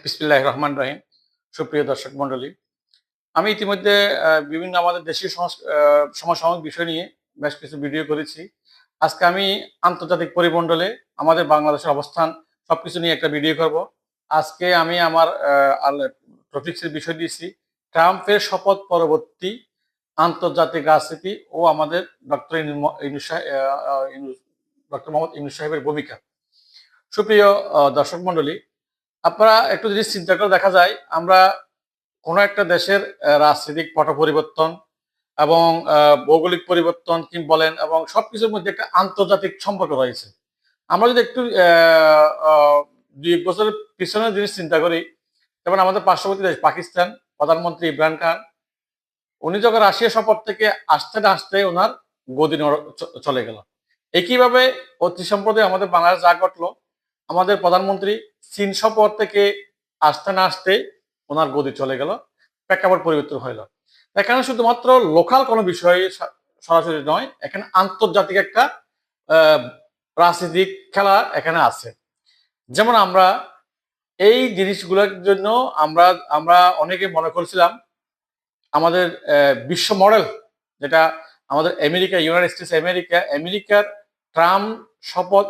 বিসমিল্লাহির রহমানির রহিম। সুপ্রিয় দর্শক মণ্ডলী, আমি ইতিমধ্যে বিভিন্ন আমাদের দেশীয় সমসাময়িক বিষয় নিয়ে বেশ কিছু ভিডিও করেছি। আজকে আমি আন্তর্জাতিক পরিমণ্ডলে আমাদের বাংলাদেশের অবস্থান সবকিছু নিয়ে একটা ভিডিও করব। আজকে আমি আমার টপিক্সের বিষয় দিয়েছি ট্রাম্পের শপথ পরবর্তী আন্তর্জাতিক রাজনীতি ও আমাদের ডক্টর মোহাম্মদ ইউনূস সাহেবের ভূমিকা। সুপ্রিয় দর্শক মণ্ডলী, আপনারা একটু জিনিস চিন্তা করে দেখা যায়, আমরা কোনো একটা দেশের রাজনৈতিক পট পরিবর্তন এবং ভৌগোলিক পরিবর্তন কি বলেন এবং সবকিছুর মধ্যে একটা আন্তর্জাতিক সম্পর্ক রয়েছে। আমরা যদি একটু 2-1 বছরের পিছনের জিনিস চিন্তা করি, যেমন আমাদের পার্শ্ববর্তী দেশ পাকিস্তান, প্রধানমন্ত্রী ইমরান খান, উনি যখন রাশিয়া সফর থেকে আসতে না আসতে ওনার গদি চলে গেল। একইভাবে অতি সম্প্রতি আমাদের বাংলাদেশ যা ঘটলো, আমাদের প্রধানমন্ত্রী চীন সফর থেকে আসতে না আসতে ওনার গদি চলে গেল, প্রেক্ষাপট পরিবর্তন হইল। এখানে শুধুমাত্র লোকাল কোনো বিষয় সরাসরি নয়, এখানে আন্তর্জাতিক একটা রাজনৈতিক খেলা এখানে আছে। যেমন আমরা এই জিনিসগুলোর জন্য আমরা আমরা অনেকে মনে করছিলাম আমাদের বিশ্ব মডেল, যেটা আমাদের আমেরিকা, ইউনাইটেড স্টেটস আমেরিকার ট্রাম্প শপথ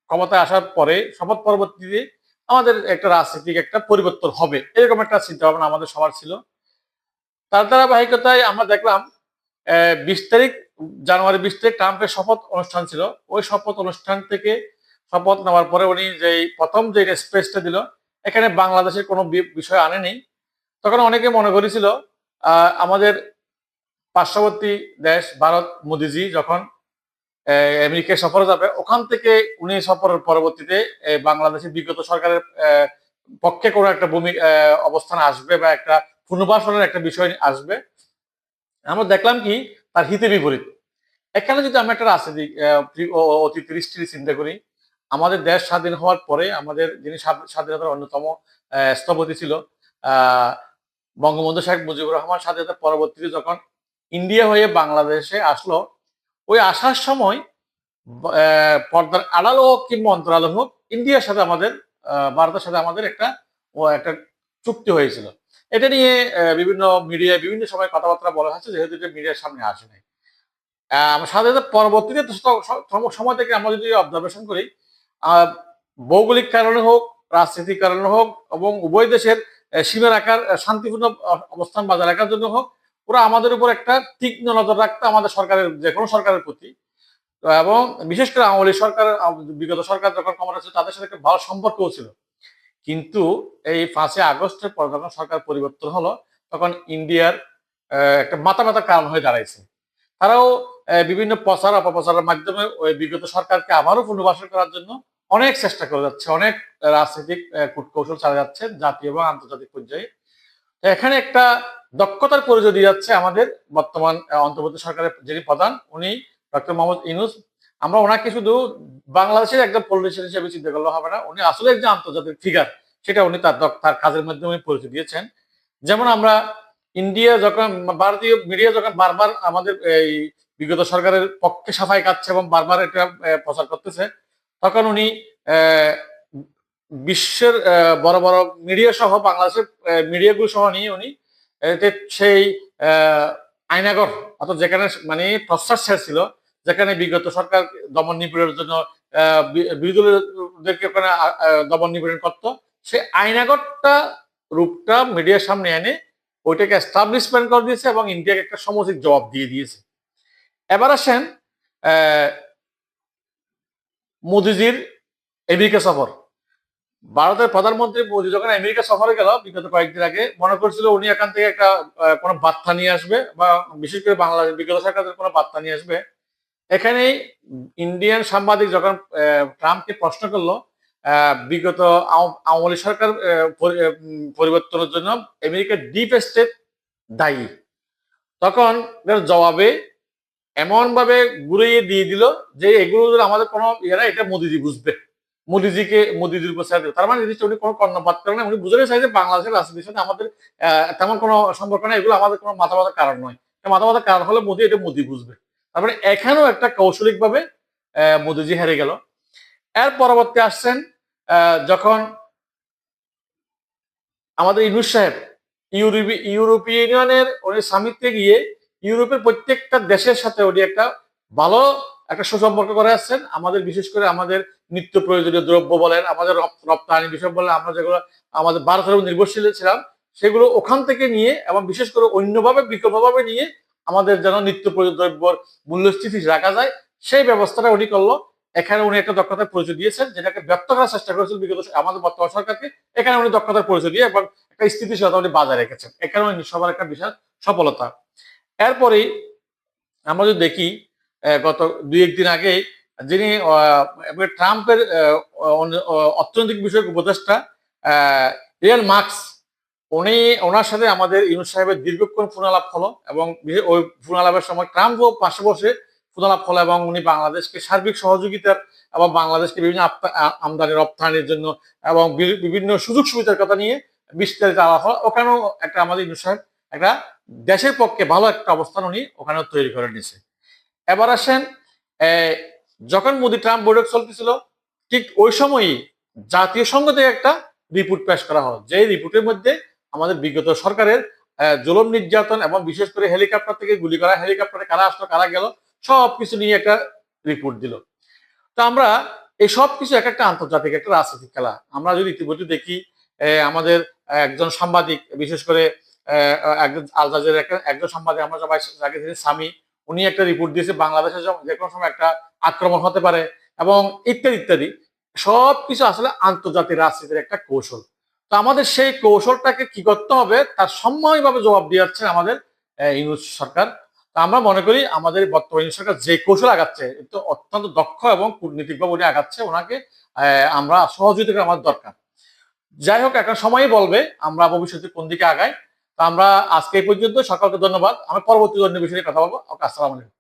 ক্ষমতায় আসার পরে শপথ পরবর্তীতে আমাদের একটা রাজনৈতিক একটা পরিবর্তন হবে, এরকম একটা চিন্তা ভাবনা আমাদের সবার ছিল। তার ধারাবাহিকতায় আমরা দেখলাম 20 তারিখ, জানুয়ারি 20 তারিখ ট্রাম্পের শপথ অনুষ্ঠান ছিল। ওই শপথ অনুষ্ঠান থেকে শপথ নেওয়ার পরে উনি যে প্রথম যে স্পেসটা দিল, এখানে বাংলাদেশের কোনো বিষয় আনেনি। তখন অনেকে মনে করেছিল আমাদের পার্শ্ববর্তী দেশ ভারত, মোদিজি যখন আমেরিকা সফরে যাবে, ওখান থেকে উনি সফরের পরবর্তীতে বাংলাদেশের বিগত সরকারের পক্ষে কোনো একটা অবস্থান আসবে বা একটা পুনর্বাসনের একটা বিষয় আসবে। আমরা দেখলাম কি তার হিতে বিপরীত। এখানে যদি আমরা একটা রাজনীতিক অতীত দৃষ্টি চিন্তা করি, আমাদের দেশ স্বাধীন হওয়ার পরে আমাদের যিনি স্বাধীনতার অন্যতম স্থপতি ছিল বঙ্গবন্ধু শেখ মুজিবুর রহমান, স্বাধীনতার পরবর্তীতে যখন ইন্ডিয়া হয়ে বাংলাদেশে আসলো, ওই আসার সময় পর্দার আড়াল হোক কিংবা অন্তরাল হোক, ইন্ডিয়ার সাথে আমাদের ভারতের সাথে আমাদের একটা চুক্তি হয়েছিল। এটা নিয়ে বিভিন্ন মিডিয়ায় বিভিন্ন সময় কথাবার্তা বলা হচ্ছে, যেহেতু এটা মিডিয়ার সামনে আসে নাই। স্বাধীনতার পরবর্তীতে সময় থেকে আমরা যদি অবজারভেশন করি, ভৌগোলিক কারণে হোক, রাজনৈতিক কারণে হোক এবং উভয় দেশের সীমা রাখার শান্তিপূর্ণ অবস্থান বজায় রাখার জন্য হোক, ওরা আমাদের উপর একটা তীক্ষ্ণ নজর রাখতো, আমাদের সরকারের যে কোনো সরকারের প্রতি। এবং বিশেষ করে আওয়ামী লীগ সরকার, বিগত সরকার যখন ক্ষমতা ছিল, তাদের সাথে একটা ভালো সম্পর্কও ছিল। কিন্তু এই 5ই আগস্টের পর যখন সরকার পরিবর্তন হলো, তখন ইন্ডিয়ার একটা মাথা ব্যথার কারণ হয়ে দাঁড়াইছে। তারাও বিভিন্ন প্রচার অপপ্রচারের মাধ্যমে ওই বিগত সরকারকে আবারও পুনর্বাসন করার জন্য অনেক চেষ্টা করে যাচ্ছে, অনেক রাজনৈতিক কূটকৌশল চালা যাচ্ছে জাতীয় এবং আন্তর্জাতিক পর্যায়ে। এখানে একটা দক্ষতার পরিচয় দিয়ে যাচ্ছে আমাদের বর্তমান অন্তর্বর্তী সরকারের যিনি প্রধান, উনি ডক্টর মোহাম্মদ ইউনূস। আমরা ওনাকে শুধু বাংলাদেশের একজন পলিটিশিয়ান হিসেবে চিন্তা করলে হবে না, উনি আসলে একজন আন্তর্জাতিক ফিগার, সেটা উনি তার কাজের মাধ্যমে পরিচয় দিয়েছেন। যেমন আমরা ইন্ডিয়া যখন, ভারতীয় মিডিয়া যখন বারবার আমাদের এই বিগত সরকারের পক্ষে সাফাই কাটছে এবং বারবার এটা প্রচার করতেছে, তখন উনি বিশ্বের বড় বড় মিডিয়া সহ বাংলাদেশের মিডিয়াগুলো সহ নিয়ে উনি সেই আইনাগর, অর্থাৎ যেখানে মানে প্রস্তাব ছিল, যেখানে বিগত সরকার দমন নিপীড়নের জন্য বিরোধী দলদেরকে ওখানে দমন নিপীড়ন করতো, সেই আইনাগরটা রূপটা মিডিয়ার সামনে এনে ওইটাকে এস্টাবলিশমেন্ট করে দিয়েছে এবং ইন্ডিয়াকে একটা সমুচিত জবাব দিয়ে দিয়েছে। এবার আসেন মোদিজির আমেরিকা সফর। ভারতের প্রধানমন্ত্রী মোদী যখন আমেরিকা সফরে গেল বিগত কয়েকদিন আগে, মনে করছিল উনি এখান থেকে একটা কোনো বার্তা নিয়ে আসবে বা বিশেষ করে বাংলাদেশ বিগত সরকারের কোনো বার্তা নিয়ে আসবে। এখানেই ইন্ডিয়ান সাংবাদিক যখন ট্রাম্পকে প্রশ্ন করলো বিগত আওয়ামী লীগ সরকার পরিবর্তনের জন্য আমেরিকার ডিপ স্টেট দায়ী, তখন জবাবে এমন ভাবে ঘুরিয়ে দিয়ে দিল যে এগুলো আমাদের কোনো ইয়ে না, এটা মোদিজি বুঝবে, মোদিজির উপর ছেড়ে দেবে। তার মানে উনি কোনো কর্ণপাত করেন না, উনি বুঝতে চাই যে বাংলাদেশের রাজনীতির সাথে আমাদের তেমন কোনো সম্পর্ক নেই, এগুলো আমাদের কোনো মাথা ব্যথার কারণ নয়, মাথা ব্যথার কারণ হলে এটা মোদি বুঝবে। তারপরে এখানেও একটা কৌশলিক ভাবে মোদিজি হেরে গেল। এর পরবর্তী আসছেন যখন আমাদের ইউনূস সাহেব ইউরোপীয় ইউনিয়নের উনি সামিটে গিয়ে ইউরোপের প্রত্যেকটা দেশের সাথে উনি একটা ভালো একটা সুসম্পর্ক করে আসছেন। আমাদের বিশেষ করে আমাদের নিত্য প্রয়োজনীয় দ্রব্য বলেন, আমাদের রপ্তানি বিষয় বলেন, আমরা যেগুলো আমাদের ভারতের উপর নির্ভরশীল ছিলাম সেগুলো ওখান থেকে নিয়ে এবং বিশেষ করে অন্যভাবে বিকল্পভাবে নিয়ে আমাদের যেন নিত্য প্রয়োজনীয় দ্রব্যর মূল্যস্থিতি রাখা যায় সেই ব্যবস্থাটা উনি করলো। এখানে উনি একটা দক্ষতার পরিচয় দিয়েছেন, যেটাকে ব্যর্থ করার চেষ্টা করেছেন বিগত আমাদের বর্তমান সরকারকে। এখানে উনি দক্ষতার পরিচয় দিয়ে এবং একটা স্থিতিশীলতা উনি বজায় রেখেছেন, এখানে উনি সবার একটা বিশাল সফলতা। এরপরেই আমরা যদি দেখি গত দুই একদিন আগে যিনি ট্রাম্পের অর্থনৈতিক বিষয়ক উপদেষ্টা রিয়াল মার্কস, উনি ওনার সাথে আমাদের ইউনূস সাহেবের দীর্ঘক্ষণ ফোনালাপ হলো এবং ওই ফোনালাপের সময় ট্রাম্পও পাশে বসে ফোনালাপ হলো এবং উনি বাংলাদেশকে সার্বিক সহযোগিতার এবং বাংলাদেশকে বিভিন্ন আমদানি রপ্তানির জন্য এবং বিভিন্ন সুযোগ সুবিধার কথা নিয়ে বিস্তারিত আলাপ হলো। ওখানেও একটা আমাদের ইউনূস সাহেব একটা দেশের পক্ষে ভালো একটা অবস্থান উনি ওখানে তৈরি করে নিয়েছে। এবার আসেন, যখন মোদি ট্রাম্প বৈঠক চলতেছিল ঠিক ওই সময়ই জাতীয় সংঘ থেকে একটা রিপোর্ট পেশ করা হয়, যে রিপোর্টের মধ্যে আমাদের বিগত সরকারের জুলুম নির্যাতন এবং বিশেষ করে হেলিকপ্টার থেকে গুলি করা, হেলিকপ্টারে কারা আসলো কারা গেল সবকিছু নিয়ে একটা রিপোর্ট দিল। তো আমরা এই সব কিছু এক একটা আন্তর্জাতিক একটা রাজনৈতিক খেলা। আমরা যদি ইতিমধ্যে দেখি আমাদের একজন সাংবাদিক, বিশেষ করে একজন আল জাজিরার একজন সাংবাদিক আমরা সবাই যাকে চিনি সামি, উনি একটা রিপোর্ট দিয়েছে বাংলাদেশে যে কোনো সময় একটা আক্রমণ হতে পারে এবং ইত্যাদি ইত্যাদি। সবকিছু আসলে আন্তর্জাতিক রাজনীতির একটা কৌশল। তো আমাদের সেই কৌশলটাকে কি করতে হবে তার সম্যকভাবে জবাব দিয়ে যাচ্ছে আমাদের ইউনূস সরকার। তো আমরা মনে করি আমাদের বর্তমান ইউনূস সরকার যে কৌশল আগাচ্ছে তো অত্যন্ত দক্ষ এবং কূটনীতিকভাবে উনি আগাচ্ছে, ওনাকে আমরা সহযোগিতা আমার দরকার। যাই হোক, একটা সময়ই বলবে আমরা ভবিষ্যতে কোন দিকে আগাই। তো আমরা আজকে এই পর্যন্ত, সকলকে ধন্যবাদ। আমি পরবর্তী অন্য বিষয়ে কথা বলবো। আসসালামু আলাইকুম।